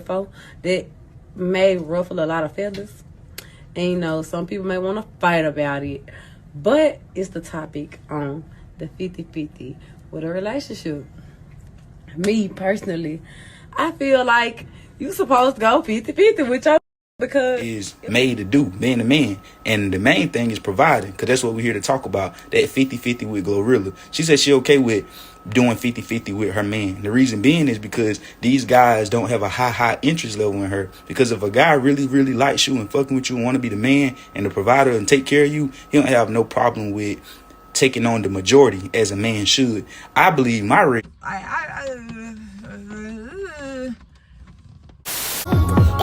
before that may ruffle a lot of feathers. And you know, some people may want to fight about it. But it's the topic on the 50-50 with a relationship. Me, personally, I feel like you supposed to go 50-50 with your because is made to do, being a man. And the main thing is providing, because that's what we're here to talk about, that 50-50 with 𝒉𝓶. She said she okay with doing 50-50 with her man. The reason being is because these guys don't have a high interest level in her. Because if a guy really likes you and fucking with you and want to be the man and the provider and take care of you, he don't have no problem with taking on the majority as a man should. I believe my This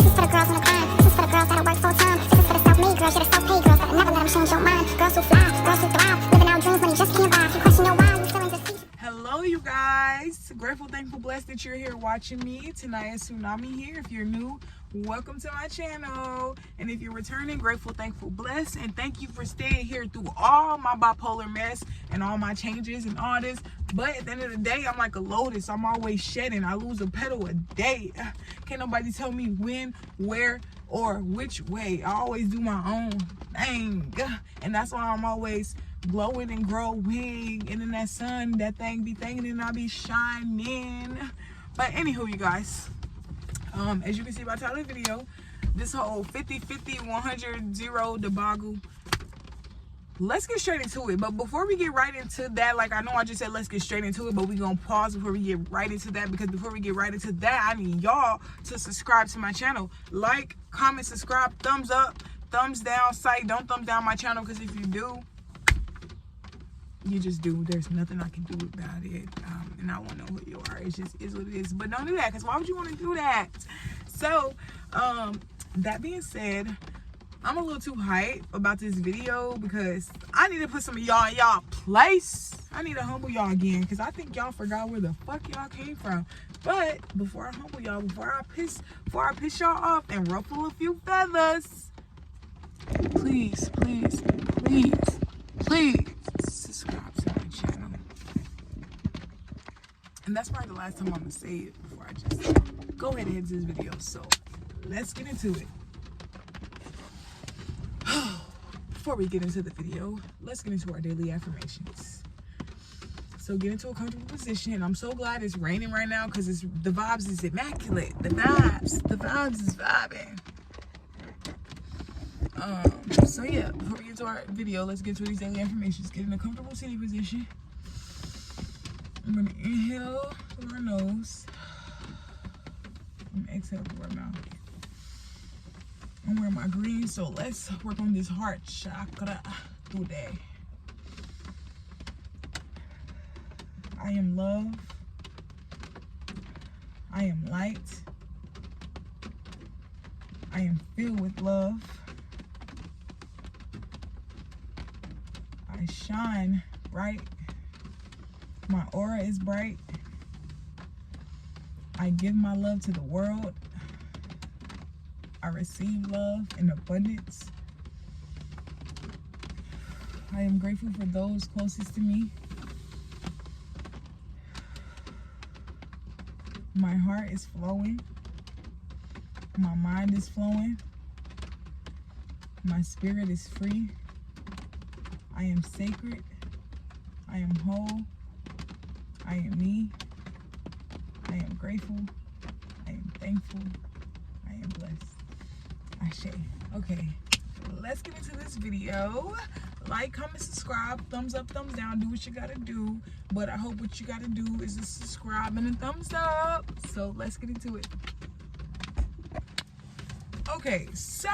is for the girls on the grind. This is for the girls that'll work full time. This is for the self-made girls, yeah, the self-paid girls that'll never let them change your mind. Girls who fly, girls who thrive, living out dreams when you just can't buy. You question your why, you still in deceit. Hello, you guys. Grateful, thankful, blessed that you're here watching me. Tonight is Tsunami here. If you're new, welcome to my channel. And if you're returning, grateful, thankful, blessed. And thank you for staying here through all my bipolar mess and all my changes and all this. But at the end of the day, I'm like a lotus. I'm always shedding. I lose a petal a day. Can't nobody tell me when, where, or which way. I always do my own thing. And that's why I'm always glowing and growing. And in that sun, that thing be thinking and I be shining. But anywho, you guys, as you can see by the title of the video, this whole 50-50, 100-0 debacle. Let's get straight into it. But before we get right into that, like I know I just said let's get straight into it, but we're going to pause before we get right into that, because before we get right into that, I need y'all to subscribe to my channel. Like, comment, subscribe, thumbs up, thumbs down, site. Don't thumb down my channel, because if you do, you just do. There's nothing I can do about it. And I won't know who you are. It just is what it is. But don't do that, because why would you want to do that? So, that being said, I'm a little too hype about this video because I need to put some of y'all in y'all place. I need to humble y'all again because I think y'all forgot where the fuck y'all came from. But before I humble y'all, before I piss y'all off and ruffle a few feathers, please subscribe to my channel. And that's probably the last time I'm gonna say it before I just go ahead and head to this video. So let's get into it. Before we get into the video, let's get into our daily affirmations. So get into a comfortable position. I'm so glad it's raining right now because the vibes is immaculate. The vibes is vibing. So yeah, before we get into our video, let's get into these daily affirmations. Get in a comfortable sitting position. I'm gonna inhale through our nose and exhale through our mouth. I'm wearing my green, so let's work on this heart chakra today. I am love. I am light. I am filled with love. I shine bright. My aura is bright. I give my love to the world. I receive love in abundance. I am grateful for those closest to me. My heart is flowing. My mind is flowing. My spirit is free. I am sacred. I am whole. I am me. I am grateful. I am thankful. I am blessed. Ashe. Okay, let's get into this video. Like, comment, subscribe, thumbs up, thumbs down, do what you gotta do. But I hope what you gotta do is to subscribe and a thumbs up. So let's get into it. Okay, so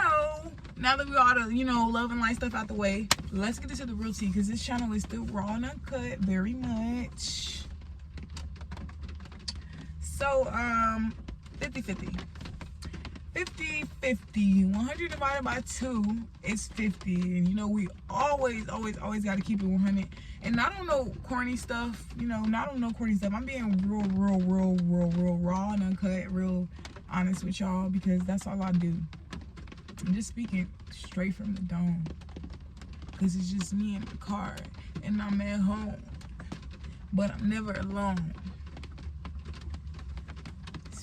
now that we got all the, you know, love and light stuff out the way, let's get into the real tea, because this channel is still raw and uncut very much. So 50-50. 50-50. 100 divided by 2 is 50. And you know, we always got to keep it 100. And I don't know corny stuff, you know, I don't know corny stuff. I'm being real raw and uncut, real honest with y'all, because that's all I do. I'm just speaking straight from the dome, because it's just me in the car and I'm at home, but I'm never alone.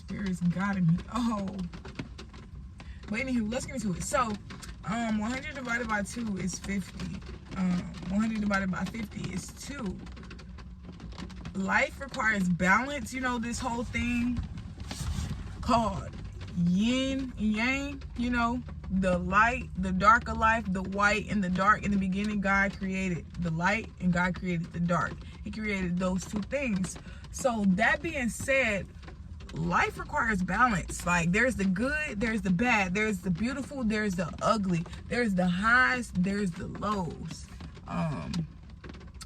Spirit's guiding me. Oh. But anywho, let's get into it. So, 100 divided by 2 is 50. 100 divided by 50 is 2. Life requires balance. You know, this whole thing called yin and yang, you know, the light, the dark of life, the white and the dark. In the beginning, God created the light and God created the dark. He created those two things. So that being said, life requires balance. Like, there's the good, there's the bad, there's the beautiful, there's the ugly, there's the highs, there's the lows.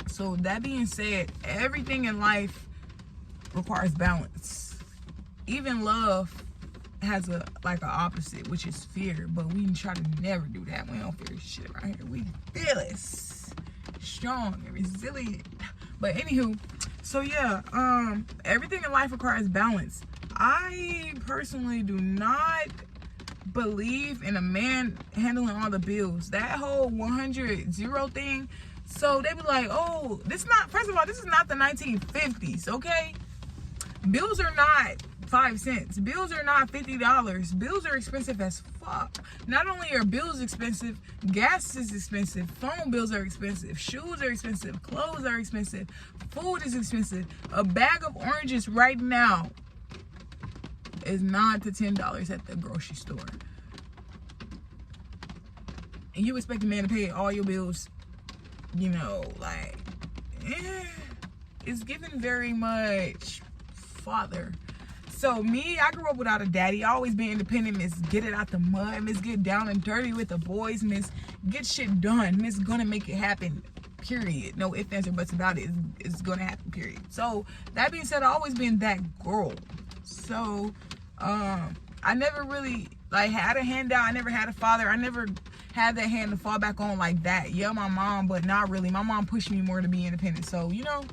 So that being said, everything in life requires balance. Even love has a opposite, which is fear, but we try to never do that. We don't fear shit right here. We fearless, strong, and resilient. But anywho, so yeah, everything in life requires balance. I personally do not believe in a man handling all the bills. That whole 100-0 thing. So they be like, oh, this not, first of all, this is not the 1950s, okay? Bills are not 5 cents. Bills are not $50. Bills are expensive as fuck. Not only are bills expensive, gas is expensive, phone bills are expensive, shoes are expensive, clothes are expensive, food is expensive. A bag of oranges right now is $9 to $10 at the grocery store. And you expect a man to pay all your bills, you know, like, it's given very much father. So me, I grew up without a daddy. I always been independent. Miss get it out the mud. Miss get down and dirty with the boys. Miss get shit done. Miss gonna make it happen, period. No ifs, ands, or buts about it. It's gonna happen, period. So that being said, I always been that girl. So I never really like had a handout. I never had a father. I never had that hand to fall back on like that. Yeah, my mom, but not really. My mom pushed me more to be independent. So, you know,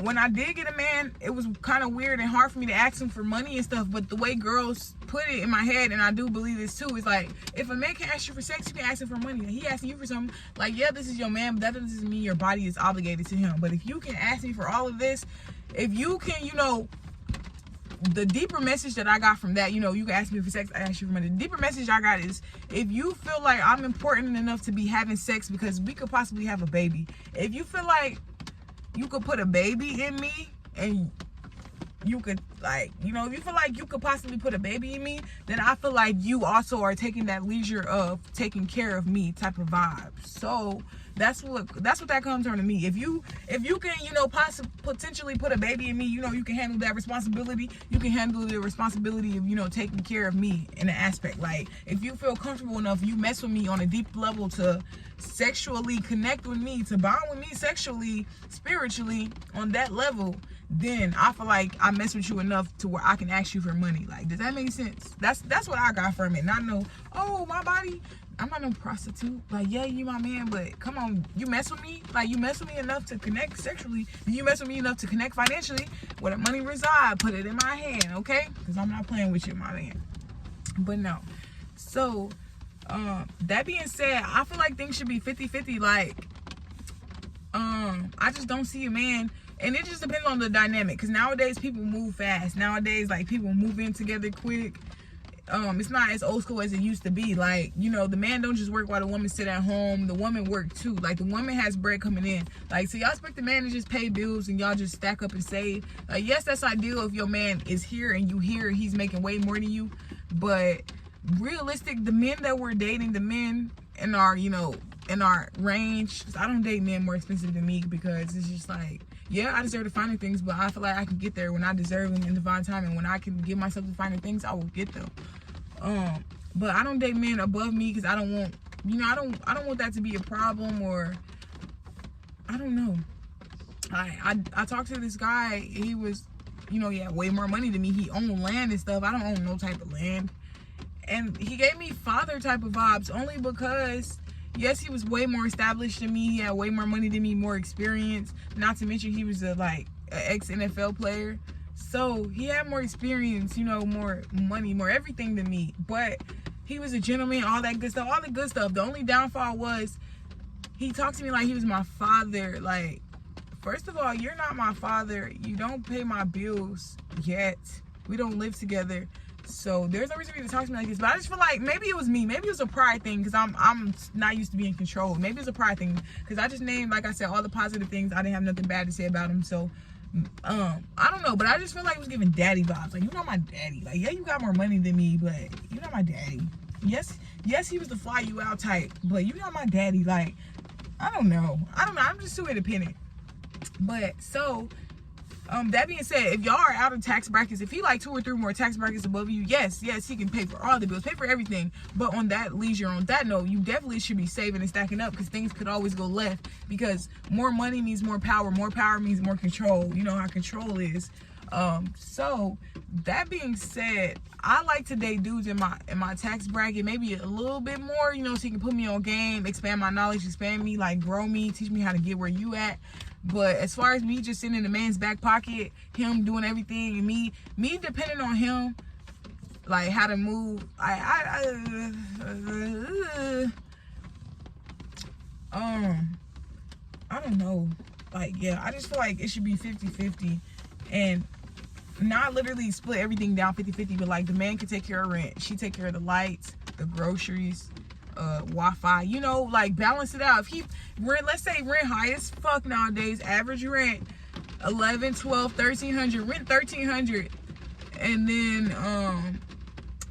when I did get a man, it was kind of weird and hard for me to ask him for money and stuff. But the way girls put it in my head, and I do believe this too, is like, if a man can ask you for sex, you can ask him for money. He asking you for something, like, yeah, this is your man, but that doesn't mean your body is obligated to him. But if you can ask me for all of this, if you can, you know, the deeper message that I got from that, you know, you can ask me for sex, I ask you for money. The deeper message I got is, if you feel like I'm important enough to be having sex because we could possibly have a baby, if you feel like you could put a baby in me and you could, like, you know, if you feel like you could possibly put a baby in me, then I feel like you also are taking that leisure of taking care of me type of vibe. So that's what that comes from to me. If you can, you know, potentially put a baby in me, you know, you can handle that responsibility. You can handle the responsibility of, you know, taking care of me in an aspect. Like, if you feel comfortable enough, you mess with me on a deep level to sexually connect with me, to bond with me sexually, spiritually, on that level, then I feel like I mess with you enough to where I can ask you for money. Like, does that make sense? That's what I got from it. Not no, oh, my body, I'm not no prostitute. Like, yeah, you my man, but come on, you mess with me? Like, you mess with me enough to connect sexually. You mess with me enough to connect financially. Where the money reside, put it in my hand, okay? Because I'm not playing with you, my man. But no. So, that being said, I feel like things should be 50-50. Like, I just don't see a man, and it just depends on the dynamic, because nowadays people move fast. Nowadays, like, people move in together quick. It's not as old school as it used to be. Like, you know, the man don't just work while the woman sit at home. The woman work too. Like, the woman has bread coming in. Like, so y'all expect the man to just pay bills and y'all just stack up and save. Like, yes, that's ideal if your man is here and you here, he's making way more than you. But realistic, the men that we're dating, the men in our, you know, in our range, I don't date men more expensive than me, because it's just like, yeah, I deserve the finer things, but I feel like I can get there when I deserve them in divine time, and when I can give myself the finer things, I will get them. But I don't date men above me, because I don't want, you know, I don't want that to be a problem, or I don't know. I talked to this guy. He was, you know, he had way more money than me. He owned land and stuff. I don't own no type of land, and he gave me father type of vibes, only because, yes, he was way more established than me. He had way more money than me, more experience. Not to mention he was an ex-NFL player. So he had more experience, you know, more money, more everything than me. But he was a gentleman, all that good stuff, all the good stuff. The only downfall was he talked to me like he was my father, like first of all, you're not my father. You don't pay my bills yet. We don't live together. So there's no reason for you to talk to me like this. But I just feel like maybe it was me. Maybe it was a pride thing because I'm not used to being controlled. Maybe it's a pride thing because I just named, like I said, all the positive things. I didn't have nothing bad to say about him. So I don't know, but I just feel like it was giving daddy vibes. Like, you're not my daddy. Like, yeah, you got more money than me, but you're not my daddy. Yes, he was the fly you out type, but you're not my daddy. Like, I don't know. I'm just too independent. But so that being said, if y'all are out of tax brackets, if he like 2 or 3 more tax brackets above you, yes, he can pay for all the bills, pay for everything. But on that note, you definitely should be saving and stacking up because things could always go left. Because more money means more power means more control. You know how control is. So that being said, I like to date dudes in my tax bracket, maybe a little bit more, you know, so he can put me on game, expand my knowledge, expand me, like grow me, teach me how to get where you at. But as far as me just sitting in the man's back pocket, him doing everything, and me depending on him, like how to move, I don't know. Like, yeah, I just feel like it should be 50-50 and not literally split everything down 50-50, but like the man can take care of rent, she take care of the lights, the groceries, Wi-Fi, you know, like balance it out. If he rent, let's say rent high as fuck nowadays, average rent 11, 12, 1300, rent 1300, and then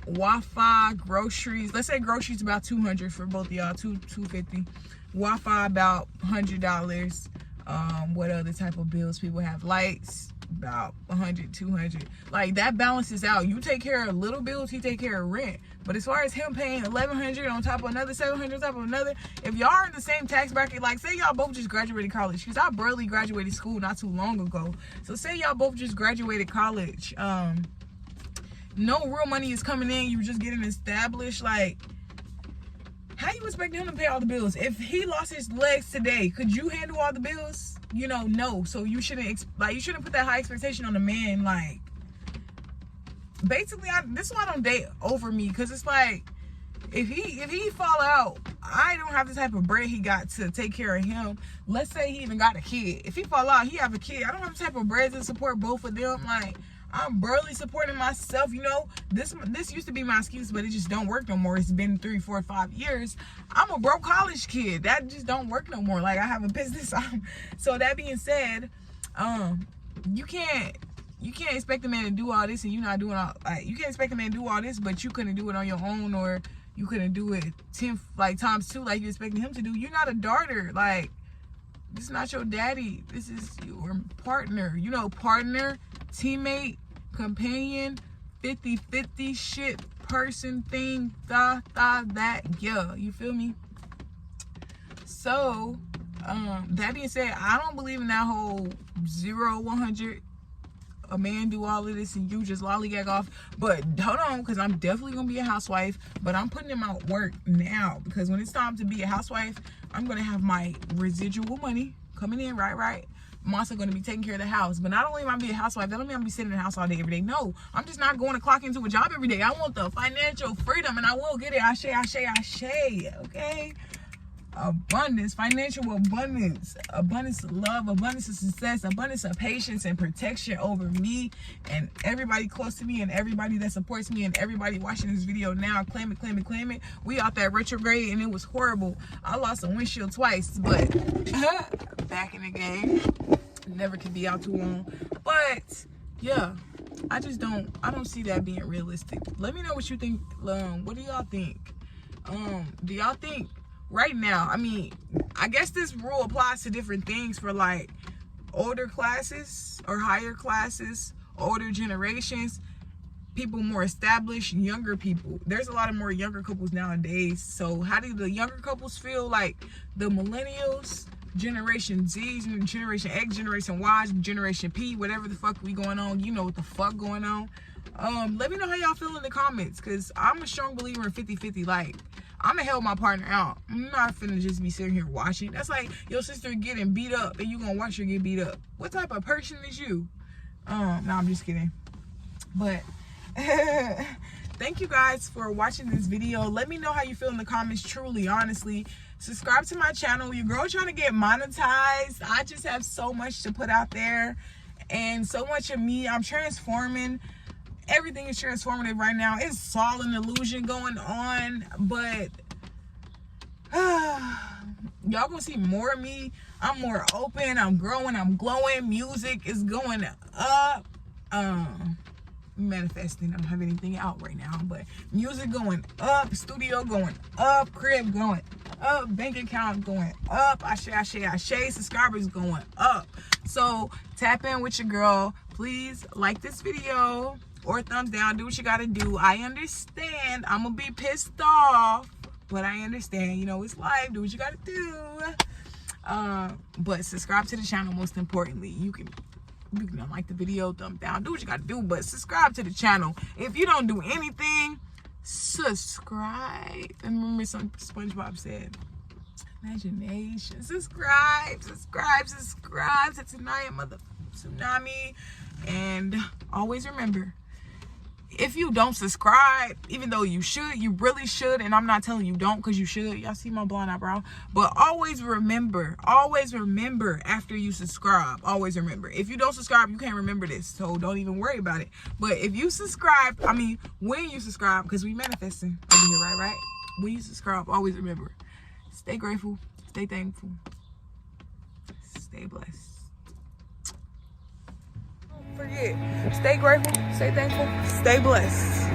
Wi-Fi, groceries, let's say groceries about 200 for both of y'all, 250, Wi-Fi about $100. What other type of bills people have? Lights about 100, 200. Like, that balances out. You take care of little bills, he take care of rent. But as far as him paying 1100 on top of another 700 on top of another, if y'all are in the same tax bracket, like say y'all both just graduated college, because I barely graduated school not too long ago. So say y'all both just graduated college, no real money is coming in, you just getting established. Like, how you expect him to pay all the bills? If he lost his legs today, could you handle all the bills? You know, no. So you shouldn't put that high expectation on a man. Like, basically, this is why I don't date over me, because it's like, if he fall out, I don't have the type of bread he got to take care of him. Let's say he even got a kid. If he fall out, he have a kid. I don't have the type of bread to support both of them. Like, I'm barely supporting myself, you know. This used to be my excuse, but it just don't work no more. It's been 3, 4, 5 years. I'm a broke college kid. That just don't work no more. Like, I have a business. So that being said, you can't expect a man to do all this and you're not doing all, like, you can't expect a man to do all this, but you couldn't do it on your own, or you couldn't do it 10 like times 2 like you expecting him to do. You're not a daughter. Like, this is not your daddy. This is your partner. You know, partner, teammate, companion, 50-50 shit, person, thing, that, yeah, you feel me? So that being said, I don't believe in that whole 0-100, a man do all of this and you just lollygag off. But hold on, because I'm definitely gonna be a housewife, but I'm putting in my work now, because when it's time to be a housewife, I'm gonna have my residual money coming in, right? I'm also going to be taking care of the house. But not only am I being a housewife, that don't mean I'm be sitting in the house all day, every day. No, I'm just not going to clock into a job every day. I want the financial freedom, and I will get it. Ashe, okay? Abundance, financial abundance, abundance of love, abundance of success, abundance of patience and protection over me and everybody close to me and everybody that supports me and everybody watching this video now. Claim it. We out that retrograde and it was horrible. I lost a windshield twice, but back in the game. Never can be out too long. But yeah, I don't see that being realistic. Let me know what you think. What do y'all think? Do y'all think right now, I mean, I guess this rule applies to different things for like older classes or higher classes, older generations, people more established, younger people. There's a lot of more younger couples nowadays. So how do the younger couples feel? Like the millennials, Generation Z, Generation X, Generation Y, Generation P, whatever the fuck we going on, you know what the fuck going on. Let me know how y'all feel in the comments, because I'm a strong believer in 50-50. Like, I'm gonna help my partner out. I'm not finna just be sitting here watching. That's like your sister getting beat up and you gonna watch her get beat up. What type of person is you? No, I'm just kidding. But thank you guys for watching this video. Let me know how you feel in the comments, truly, honestly. Subscribe to my channel. Your girl trying to get monetized. I just have so much to put out there and so much of me. I'm transforming. Everything is transformative right now. It's all an illusion going on, but y'all gonna see more of me. I'm more open. I'm growing. I'm glowing. Music is going up. Manifesting. I don't have anything out right now, but music going up, studio going up, crib going up, bank account going up, ashe, subscribers going up. So tap in with your girl. Please like this video or thumbs down. Do what you gotta do. I understand I'm gonna be pissed off, but I understand, you know, it's life. Do what you gotta do. But subscribe to the channel. Most importantly, you can like the video, thumb down, do what you gotta do, but subscribe to the channel. If you don't do anything, subscribe. And remember, some SpongeBob said, imagination. Subscribe to 𝒷𝓁𝒶𝓃𝓀𝒻���𝓁. And always remember, if you don't subscribe, even though you should, you really should, and I'm not telling you don't, because you should. Y'all see my blonde eyebrow? But always remember after you subscribe, always remember. If you don't subscribe, you can't remember this, so don't even worry about it. But if you subscribe, I mean, when you subscribe, because we manifesting over here, right? When you subscribe, always remember, stay grateful, stay thankful, stay blessed. Don't forget, stay grateful, stay thankful, stay blessed.